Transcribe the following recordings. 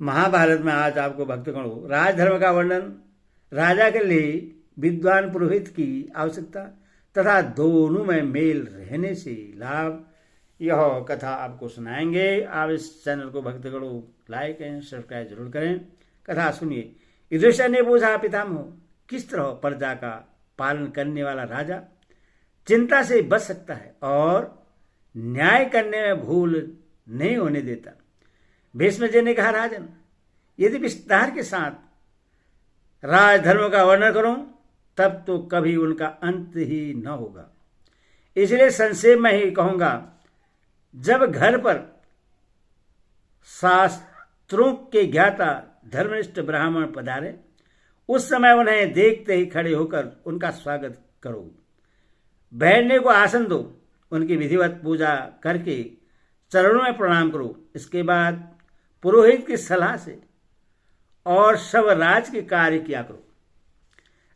महाभारत में आज आपको भक्तगणों राजधर्म का वर्णन, राजा के लिए विद्वान पुरोहित की आवश्यकता तथा दोनों में मेल रहने से लाभ, यह कथा आपको सुनाएंगे। आप इस चैनल को भक्तगणों लाइक एंड सब्सक्राइब जरूर करें। कथा सुनिए। युधिष्ठिर ने पूछा, पितामह, किस तरह प्रजा का पालन करने वाला राजा चिंता से बच सकता है और न्याय करने में भूल नहीं होने देता? भीष्मजी ने कहा, राजन, यदि विस्तार के साथ राजधर्म का वर्णन करूं तब तो कभी उनका अंत ही न होगा। इसलिए संक्षेप में ही कहूंगा। जब घर पर शास्त्रों के ज्ञाता धर्मनिष्ठ ब्राह्मण पधारे, उस समय उन्हें देखते ही खड़े होकर उनका स्वागत करो, बैठने को आसन दो, उनकी विधिवत पूजा करके चरणों में प्रणाम करो। इसके बाद पुरोहित की सलाह से और सब राज के कार्य किया करो।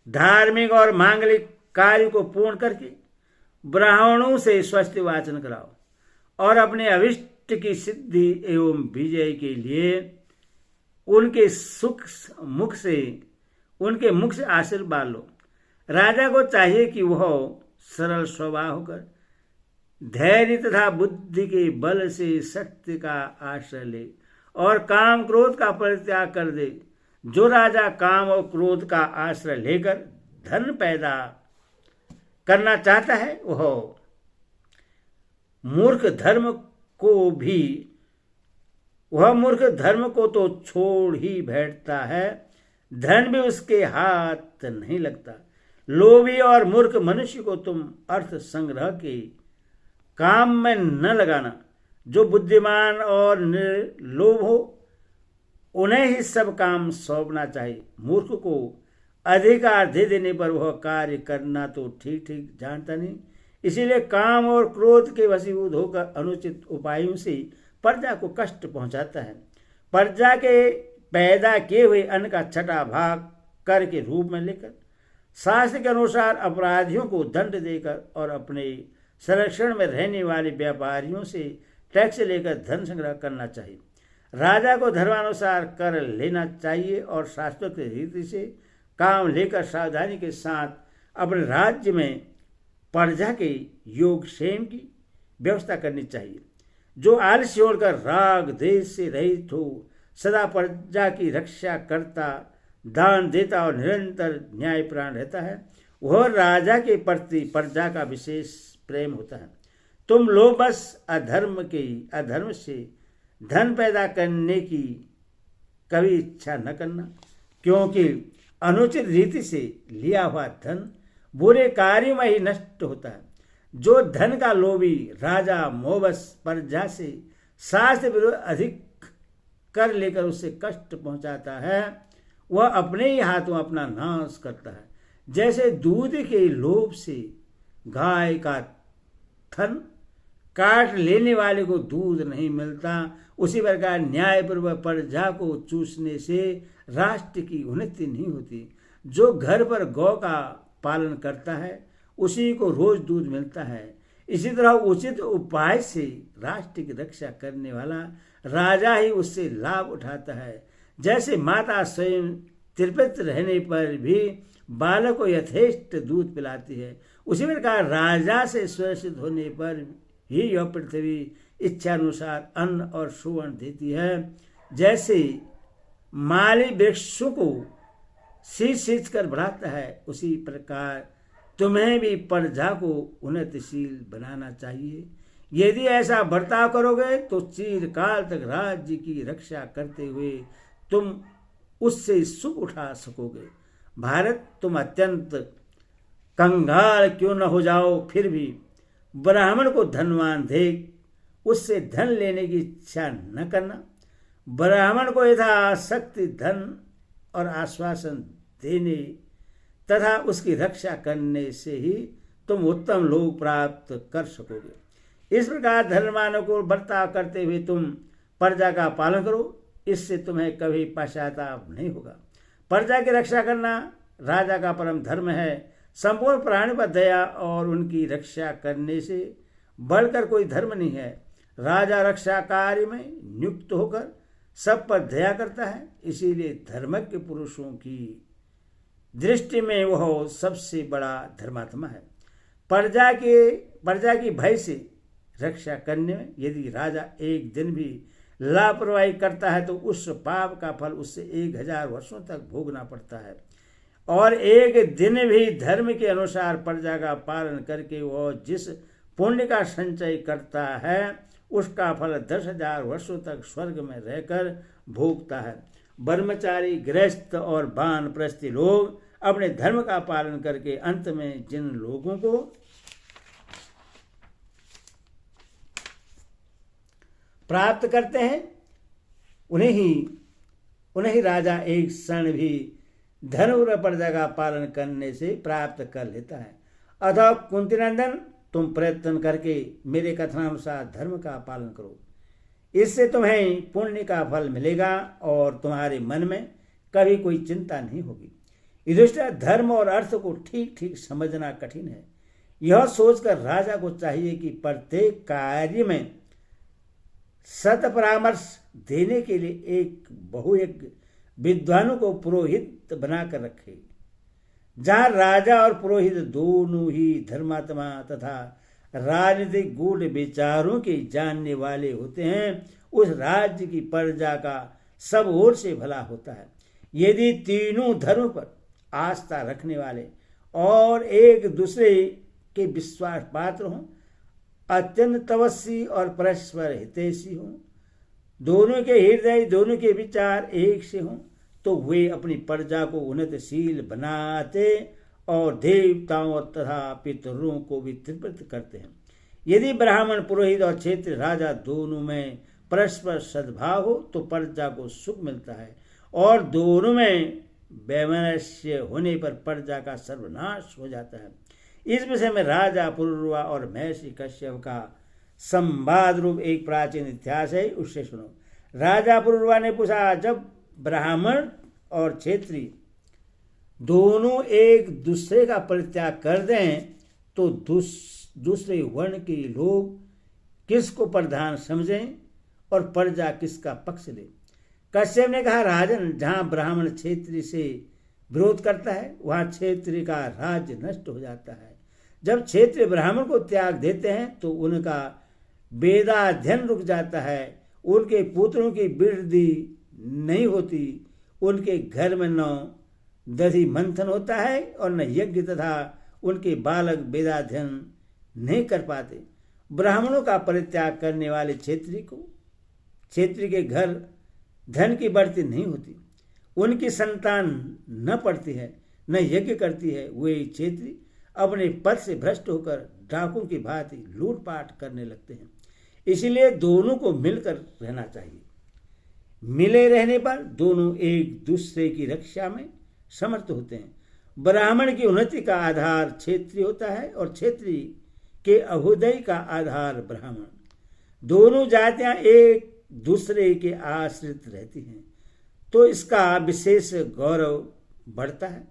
धार्मिक और मांगलिक कार्य को पूर्ण करके ब्राह्मणों से स्वस्ति वाचन कराओ और अपने अभिष्ट की सिद्धि एवं विजय के लिए उनके मुख से आशीर्वाद लो। राजा को चाहिए कि वह सरल स्वभाव होकर धैर्य तथा बुद्धि के बल से सत्य का आश्रय ले और काम क्रोध का परित्याग कर दे। जो राजा काम और क्रोध का आश्रय लेकर धन पैदा करना चाहता है, वह मूर्ख धर्म को तो छोड़ ही बैठता है, धन भी उसके हाथ नहीं लगता। लोभी और मूर्ख मनुष्य को तुम अर्थ संग्रह के काम में न लगाना। जो बुद्धिमान और निर्लोभ हो, उन्हें ही सब काम सौंपना चाहिए। मूर्ख को अधिकार दे देने पर वह कार्य करना तो ठीक ठीक जानता नहीं, इसीलिए काम और क्रोध के वशीभूत होकर अनुचित उपायों से प्रजा को कष्ट पहुंचाता है। प्रजा के पैदा किए हुए अन्न का छठा भाग कर के रूप में लेकर शास्त्र के अनुसार अपराधियों को दंड देकर और अपने संरक्षण में रहने वाले व्यापारियों से टैक्स लेकर धन संग्रह करना चाहिए। राजा को धर्मानुसार कर लेना चाहिए और शास्त्रों की रीति से काम लेकर सावधानी के साथ अपने राज्य में प्रजा के योग क्षेम की व्यवस्था करनी चाहिए। जो आलस्य छोड़कर राग देश से रहित हो, सदा प्रजा की रक्षा करता, दान देता और निरंतर न्यायपरायण रहता है, वह राजा के प्रति प्रजा का विशेष प्रेम होता है। तुम लोग बस अधर्म से धन पैदा करने की कभी इच्छा न करना, क्योंकि अनुचित रीति से लिया हुआ धन बुरे कार्यों में ही नष्ट होता है। जो धन का लोभी राजा मोहबस प्रजा से शास्त्र विरुद्ध अधिक कर लेकर उससे कष्ट पहुंचाता है, वह अपने ही हाथों अपना नाश करता है। जैसे दूध के लोभ से गाय का थन काट लेने वाले को दूध नहीं मिलता, उसी प्रकार न्यायपूर्वक प्रजा को चूसने से राष्ट्र की उन्नति नहीं होती। जो घर पर गौ का पालन करता है, उसी को रोज दूध मिलता है। इसी तरह उचित उपाय से राष्ट्र की रक्षा करने वाला राजा ही उससे लाभ उठाता है। जैसे माता स्वयं तृप्त रहने पर भी बालक को यथेष्ट दूध पिलाती है, उसी प्रकार राजा से सुरक्षित होने पर ही यह पृथ्वी इच्छानुसार अन्न और सुवर्ण देती है। जैसे माली वृक्षों को सींच कर बढ़ाता है, उसी प्रकार तुम्हें भी प्रजा को उन्नतिशील बनाना चाहिए। यदि ऐसा बर्ताव करोगे तो चिरकाल तक राज्य की रक्षा करते हुए तुम उससे सुख उठा सकोगे। भारत, तुम अत्यंत कंगाल क्यों न हो जाओ, फिर भी ब्राह्मण को धनवान देख उससे धन लेने की इच्छा न करना। ब्राह्मण को यथाशक्ति धन और आश्वासन देने तथा उसकी रक्षा करने से ही तुम उत्तम लोक प्राप्त कर सकोगे। इस प्रकार धर्मानुकूल को बर्ताव करते हुए तुम प्रजा का पालन करो, इससे तुम्हें कभी पश्चाताप नहीं होगा। प्रजा की रक्षा करना राजा का परम धर्म है। संपूर्ण प्राणी पर दया और उनकी रक्षा करने से बढ़कर कोई धर्म नहीं है। राजा रक्षा कार्य में नियुक्त होकर सब पर दया करता है, इसीलिए धर्मज्ञ पुरुषों की दृष्टि में वह सबसे बड़ा धर्मात्मा है। प्रजा की भय से रक्षा करने में यदि राजा एक दिन भी लापरवाही करता है तो उस पाप का फल उससे 1000 वर्षों तक भोगना पड़ता है, और एक दिन भी धर्म के अनुसार प्रजा का पालन करके वह जिस पुण्य का संचय करता है उसका फल 10,000 वर्षों तक स्वर्ग में रहकर भोगता है। ब्रह्मचारी, गृहस्थ और वानप्रस्थी लोग अपने धर्म का पालन करके अंत में जिन लोगों को प्राप्त करते हैं उन्हें ही राजा एक क्षण भी धर्म और प्रजा का पालन करने से प्राप्त कर लेता है। अतः कुंतीनंदन, तुम प्रयत्न करके मेरे कथनानुसार धर्म का पालन करो, इससे तुम्हें पुण्य का फल मिलेगा और तुम्हारे मन में कभी कोई चिंता नहीं होगी। युधिष्ठिर, धर्म और अर्थ को ठीक ठीक समझना कठिन है। यह सोचकर राजा को चाहिए कि प्रत्येक कार्य में सत परामर्श देने के लिए एक बहुयज्ञ विद्वानों को पुरोहित बनाकर रखे। जहां राजा और पुरोहित दोनों ही धर्मात्मा तथा राजनीतिक गूढ़ विचारों के जानने वाले होते हैं, उस राज्य की प्रजा का सब ओर से भला होता है। यदि तीनों धर्म पर आस्था रखने वाले और एक दूसरे के विश्वास पात्र हों, अत्यंत तपस्वी और परस्पर हितैषी हों, दोनों के हृदय, दोनों के विचार एक से हों, तो वे अपनी प्रजा को उन्नतशील बनाते और देवताओं तथा पितरों को भी तृप्त करते हैं। यदि ब्राह्मण, पुरोहित और क्षेत्रीय राजा दोनों में परस्पर सद्भाव हो तो प्रजा को सुख मिलता है, और दोनों में वैमनस्य होने पर प्रजा का सर्वनाश हो जाता है। इस विषय में राजा पुरुरवा और महर्षि कश्यप का संवाद रूप एक प्राचीन इतिहास है, उससे सुनो। राजा पुरुरवा ने पूछा, जब ब्राह्मण और क्षेत्रीय दोनों एक दूसरे का परित्याग कर दें तो दूसरे वर्ण के लोग किसको प्रधान समझें और प्रजा किसका पक्ष ले? कश्यप ने कहा, राजन, जहां ब्राह्मण क्षेत्रीय से विरोध करता है वहां क्षेत्रीय का राज्य नष्ट हो जाता है। जब क्षेत्रीय ब्राह्मण को त्याग देते हैं तो उनका वेदाध्ययन रुक जाता है, उनके पुत्रों की वृद्धि नहीं होती, उनके घर में न दधि मंथन होता है और न यज्ञ तथा उनके बालक वेदाध्ययन नहीं कर पाते। ब्राह्मणों का परित्याग करने वाले क्षेत्रीय के घर धन की बढ़ती नहीं होती, उनकी संतान न पढ़ती है न यज्ञ करती है। वे क्षेत्रीय अपने पद से भ्रष्ट होकर डाकुओं की भांति लूटपाट करने लगते हैं। इसलिए दोनों को मिलकर रहना चाहिए। मिले रहने पर दोनों एक दूसरे की रक्षा में समर्थ होते हैं। ब्राह्मण की उन्नति का आधार क्षेत्रीय होता है और क्षेत्रीय के अभ्युदय का आधार ब्राह्मण। दोनों जातियां एक दूसरे के आश्रित रहती हैं तो इसका विशेष गौरव बढ़ता है,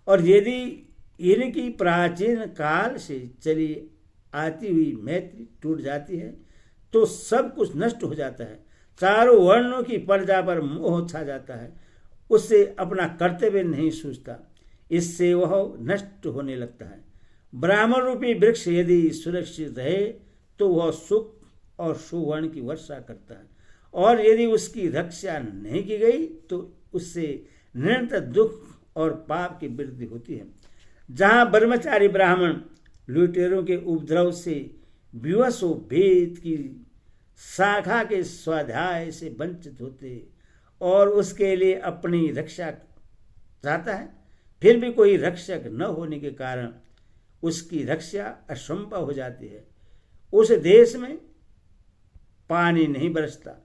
और यदि इनकी प्राचीन काल से चली आती हुई मैत्री टूट जाती है तो सब कुछ नष्ट हो जाता है। चारों वर्णों की प्रजा पर मोह छा जाता है, उससे अपना कर्तव्य नहीं सूझता, इससे वह नष्ट होने लगता है। ब्राह्मण रूपी वृक्ष यदि सुरक्षित रहे तो वह सुख और सुवर्ण की वर्षा करता है, और यदि उसकी रक्षा नहीं की गई तो उससे निरंतर दुख और पाप की वृद्धि होती है। जहां ब्रह्मचारी ब्राह्मण लुटेरों के उपद्रव से विवश हो वेद की शाखा के स्वाध्याय से वंचित होते और उसके लिए अपनी रक्षा चाहता है, फिर भी कोई रक्षक न होने के कारण उसकी रक्षा असंभव हो जाती है, उस देश में पानी नहीं बरसता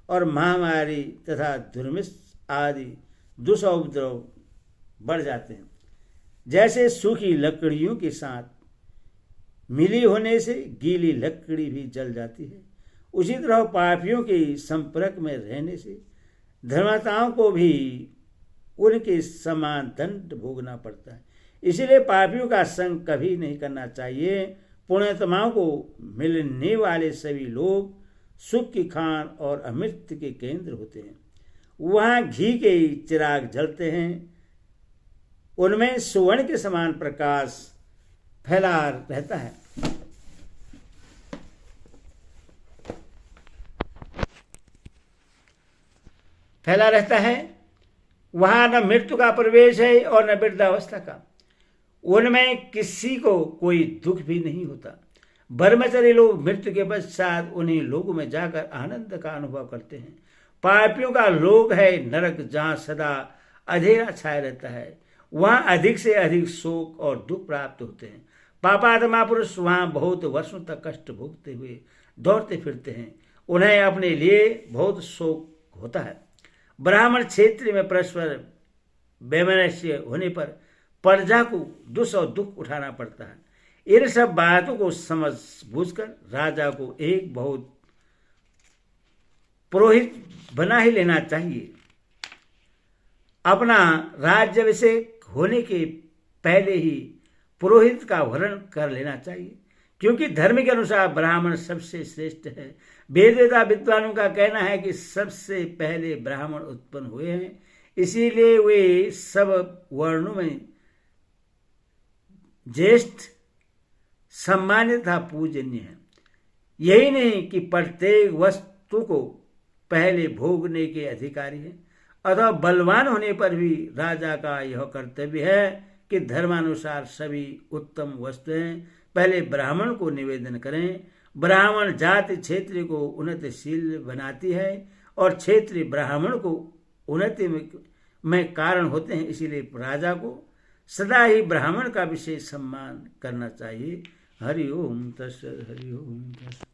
और महामारी तथा दुर्भिक्ष आदि दुष्उपद्रव बढ़ जाते हैं। जैसे सूखी लकड़ियों के साथ मिली होने से गीली लकड़ी भी जल जाती है, उसी तरह पापियों के संपर्क में रहने से धर्मात्माओं को भी उनके समान दंड भोगना पड़ता है। इसलिए पापियों का संग कभी नहीं करना चाहिए। पुण्यात्माओं को मिलने वाले सभी लोग सुख की खान और अमृत के केंद्र होते हैं। वहाँ घी के चिराग जलते हैं, उनमें सुवर्ण के समान प्रकाश फैला रहता है। वहां न मृत्यु का प्रवेश है और न वृद्धावस्था का। उनमें किसी को कोई दुख भी नहीं होता। ब्रह्मचारी लोग मृत्यु के पश्चात उन्हीं लोगों में जाकर आनंद का अनुभव करते हैं। पापियों का लोक है नरक, जहाँ सदा अंधेरा छाया रहता है। वहां अधिक से अधिक शोक और दुख प्राप्त होते हैं। पापात्मा पुरुष वहां बहुत वर्षों तक कष्ट भोगते हुए दौड़ते फिरते हैं। उन्हें अपने लिए बहुत शोक होता है। ब्राह्मण क्षेत्र में परस्पर वैमनस्य होने पर प्रजा को दुष और दुख उठाना पड़ता है। इन सब बातों को समझ बूझकर राजा को एक बहुत पुरोहित बना ही लेना चाहिए। अपना राज्याभिषेक होने के पहले ही पुरोहित का वर्ण कर लेना चाहिए, क्योंकि धर्म के अनुसार ब्राह्मण सबसे श्रेष्ठ है। वेदवेता विद्वानों का कहना है कि सबसे पहले ब्राह्मण उत्पन्न हुए हैं, इसीलिए वे सब वर्णों में ज्येष्ठ, सम्मानित तथा पूजनीय है। यही नहीं कि प्रत्येक वस्तु को पहले भोगने के अधिकारी है, अथवा बलवान होने पर भी राजा का यह कर्तव्य है कि धर्मानुसार सभी उत्तम वस्तुएं पहले ब्राह्मण को निवेदन करें। ब्राह्मण जाति क्षेत्र को उन्नतिशील बनाती है और क्षेत्रीय ब्राह्मण को उन्नति में कारण होते हैं। इसीलिए राजा को सदा ही ब्राह्मण का विशेष सम्मान करना चाहिए। हरि ओम तत्सत। हरि ओम तत्सत।